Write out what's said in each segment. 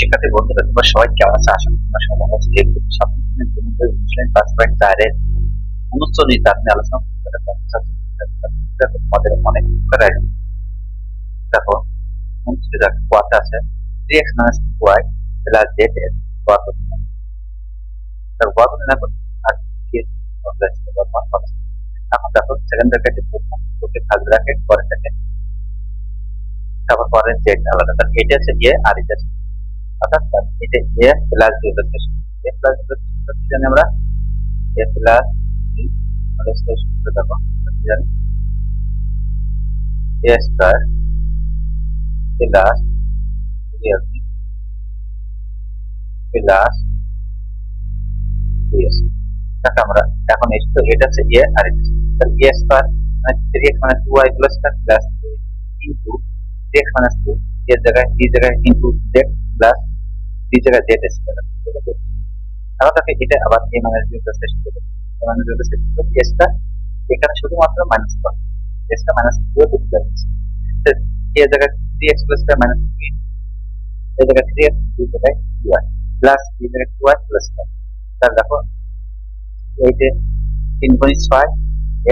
শিক্ষার্থী বন্ধুরা, তোমরা সবাই কেমন আছো? আশা করি তোমরা সবাই ভালো আছো। যেহেতু সাবজেক্টের জন্য মুসলিম ক্লাস পয়েন্ট 4 এর অনুচ্ছেদ আপনি আলোচনা করতে পারেন। তোমাদের অনেক উপকার আসবে। দেখো, অনুচ্ছেদে দেখো কোয়াতে আছে 3x minus 2y plus z এর কোয়াত নির্ণয়। তার কোয়াত নির্ণয় করতে আর কি এখন দেখো সেকেন্ড ব্র্যাকেটে প্রথম দুটো থার্ড ব্র্যাকেট পরে থাকে, তারপর পরে z আলাদা। তার এটা আছে a আর এটা আছে অর্থাৎ এটা a প্লাস b হচ্ছে a প্লাস b হচ্ছে জানি আমরা a প্লাস b আমাদের শেষ সূত্র দেখো জানি a square plus b plus bs। তাকে আমরা এখন এই তো এটা আছে a আর এটা তাহলে a স্কয়ার মানে 3x মানে 2y plus plus into 3x minus 2 এর জায়গায় b জায়গায় ইনটু z প্লাস b জায়গায় z স্কয়ার। তাহলে তাকে এটা আবার a minus b প্লাস শেষ করব a minus b প্লাস শেষ করব s টা এখানে শুধুমাত্র মাইনাস করব s টা মাইনাস 2 দিতে যাচ্ছে তো এর জায়গায় 3x প্লাস মাইনাস 3 এর জায়গায় 3x b জায়গায় 2y প্লাস b জায়গায় 2y প্লাস 5। তাহলে দেখো এই যে 3.5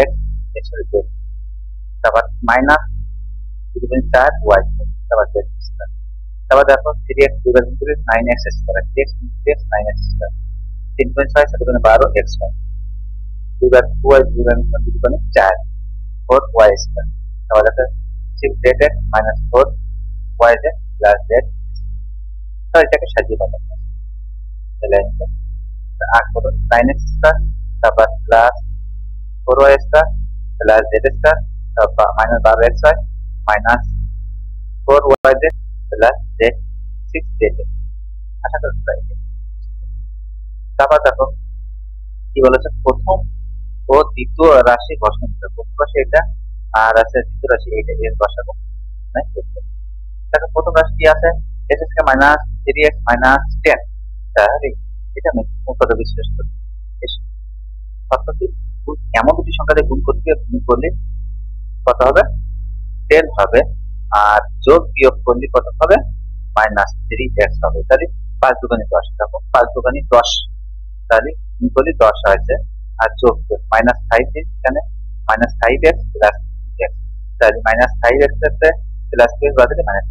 x সরি z তারপর মাইনাস 2.4 y তারপর z স্কয়ার। তারপর দেখো 3x বিভাজন করে 9x square 3x 9x square 3.5 সাথে 12x হয় 2y বিভাজন 4 4y স্কয়ার। তারপর দেখো 6z minus 4yz plus z। তো এটাকে সাজিয়ে পাবো তাহলে 8 করুন 9x স্কয়ার তারপর plus 4y square plus z square তারপর মাইনাস 12x হয় minus 4yz plus z 6z। আশা করি তারপর দেখো কি বলেছে প্রথম ও দ্বিতীয় রাশি ঘোষণা করতে প্রথম রাশি এটা আর আছে দ্বিতীয় রাশি এইটা এর বসাবো। দেখো প্রথম রাশি কি আছে s square minus 3x minus 10। তাহলে এটা আমি মুখত বিশ্লেষণ করি অর্থাৎ এমন দুটি সংখ্যা দিয়ে গুণ করতে গুণ করলে কত হবে 10 হবে আর যোগ বিয়োগ করলে কত হবে মাইনাস 3x হবে। তাহলে 5 দুগুণে 10 দেখো 5 দুগুণে 10 তাহলে গুণ করলে 10 হয়েছে আর যোগ মাইনাস 5 এখানে মাইনাস 5x প্লাস 3x তাহলে মাইনাস 5x এর প্লাস 2x বাদে মাইনাস।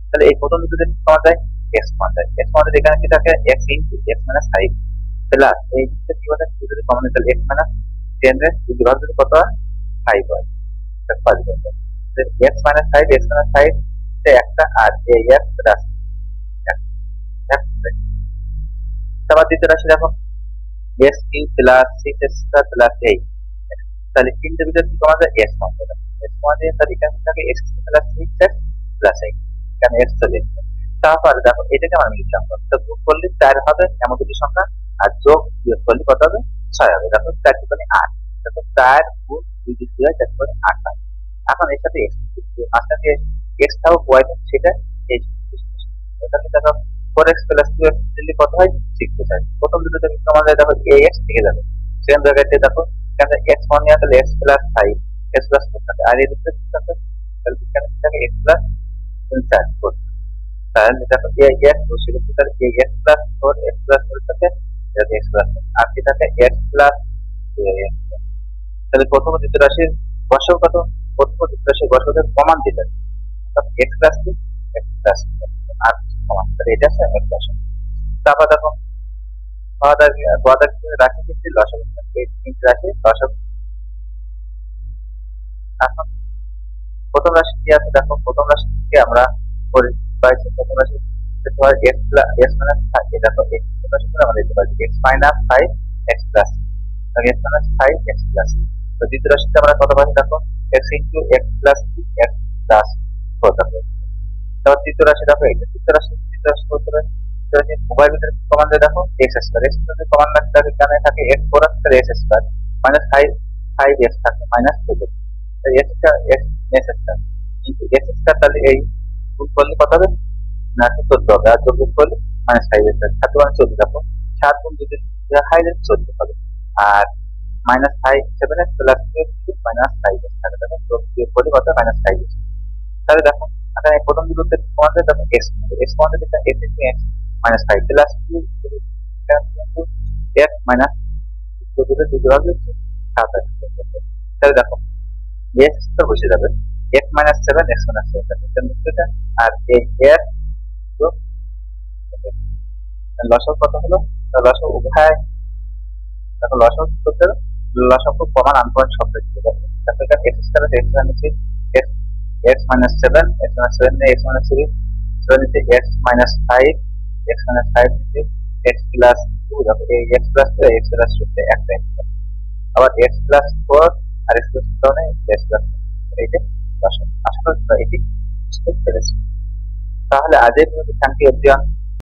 তাহলে এই প্রথম দুটো যদি পাওয়া যায় x পাওয়া যায় x পাওয়া যায় এখানে কি থাকে x into x minus 5 plus এই দুটো কি বলে যদি কমন তাহলে x minus 10 এর বিভাগ যদি কত হয় 5 হয় তাহলে 5 হবে x minus 5 x minus 5 তে একটা আর ax প্লাস তারপর দ্বিতীয় রাশি দেখো s cube plus 6x square plus 8 তাহলে তিনটে ভিতরে কি পাওয়া যায় x পাওয়া যায় x পাওয়া যায় তাহলে এখানে থাকে x প্লাস 6x প্লাস 8 এখানে x চলে যাচ্ছে। তারপর দেখো এটাকে আমরা লিখলাম তো গুণ করলে 4 হবে এমন দুটি সংখ্যা আর যোগ বিয়োগ করলে কত হবে 6 হবে। দেখো 4 দুগুণে 8 দেখো 4 গুণ 2 দিয়ে 4 দুগুণে 8 হয়। এখন এর সাথে x মাঝখানে x থাও y সেটা এই তাহলে দেখো 4x প্লাস 2x দিলে কত হয় 6 হয়। প্রথম দুটো থেকে আমাদের দেখো ax থেকে যাবে সেম জায়গাতে দেখো এখানে x মান নিয়ে তাহলে x প্লাস 5 x প্লাস 4 থাকে আর এই দুটো থাকে তাহলে এখানে থাকে x প্লাস 4 তাহলে দেখো ax বসিয়ে দিচ্ছি তাহলে ax প্লাস 4 x প্লাস 4 থাকে এটা x প্লাস আর কি থাকে x প্লাস তাহলে প্রথম দ্বিতীয় রাশির বর্ষক কত প্রথম দ্বিতীয় রাশির বর্ষক কমান দিতে অর্থাৎ x প্লাস 2 x প্লাস আর কমান তাহলে এটা আছে x প্লাস। তারপর দেখো রাশি কিন্তু লসক এই তিনটি রাশি লসক। এখন প্রথম রাশি কি আছে দেখো প্রথম রাশিকে আমরা পাইছি প্রথম রাশি x প্লাস x মাইনাস 5 এটা তো x রাশি করে আমরা দিতে পারি x মাইনাস 5 x প্লাস তাহলে x মাইনাস 5 x প্লাস। তো দ্বিতীয় রাশিতে আমরা কত পাচ্ছি দেখো x into x plus 2 x plus 4 থাকে। তারপর তৃতীয় রাশি দেখো এটা তৃতীয় রাশি করতে হবে মোবাইল ভিতরে কমান দেয় দেখো x স্কয়ার x যদি কমান না থাকে এখানে থাকে x four square x square minus 5 x থাকে মাইনাস 2 তাহলে x square x square into x square তাহলে এই গুণ করলে কত হবে না 14 হবে আর যোগ করলে মাইনাস 5 স্কয়ার 7 মানে 14 দেখো 7 গুণ 2 দিয়ে হাই 14 হবে আর minus 5 7x plus 2x minus 5x থাকে দেখো যোগ বিয়োগ করলে কত মাইনাস 5x। তাহলে দেখো আচ্ছা এই প্রথম দুটো কমাতে তখন এক্স এক্স কমাতে দিতে x into x minus five plus two x minus দুটো দুটো ভাগ দিচ্ছে সাত আসবে। তাহলে দেখো এক্স তো বসে যাবে x minus seven x minus seven আর এই এক্স লসক কত হলো লসক উভয় দেখো লসক করতে লসক কমান আনপয়েন্ট শব্দ দিতে হবে তারপর x square x minus x x minus seven x minus seven x minus three seven নিচে x minus five x minus five নিচে এক্স প্লাস টু দেখো এই x plus two x plus two একটা এক্স আবার x plus four আর x plus four নেই x plus এইটা দশক আশা করি এটি বুঝতে পেরেছি। তাহলে আজকের মতো থ্যাংক ইউ এভরিওয়ান।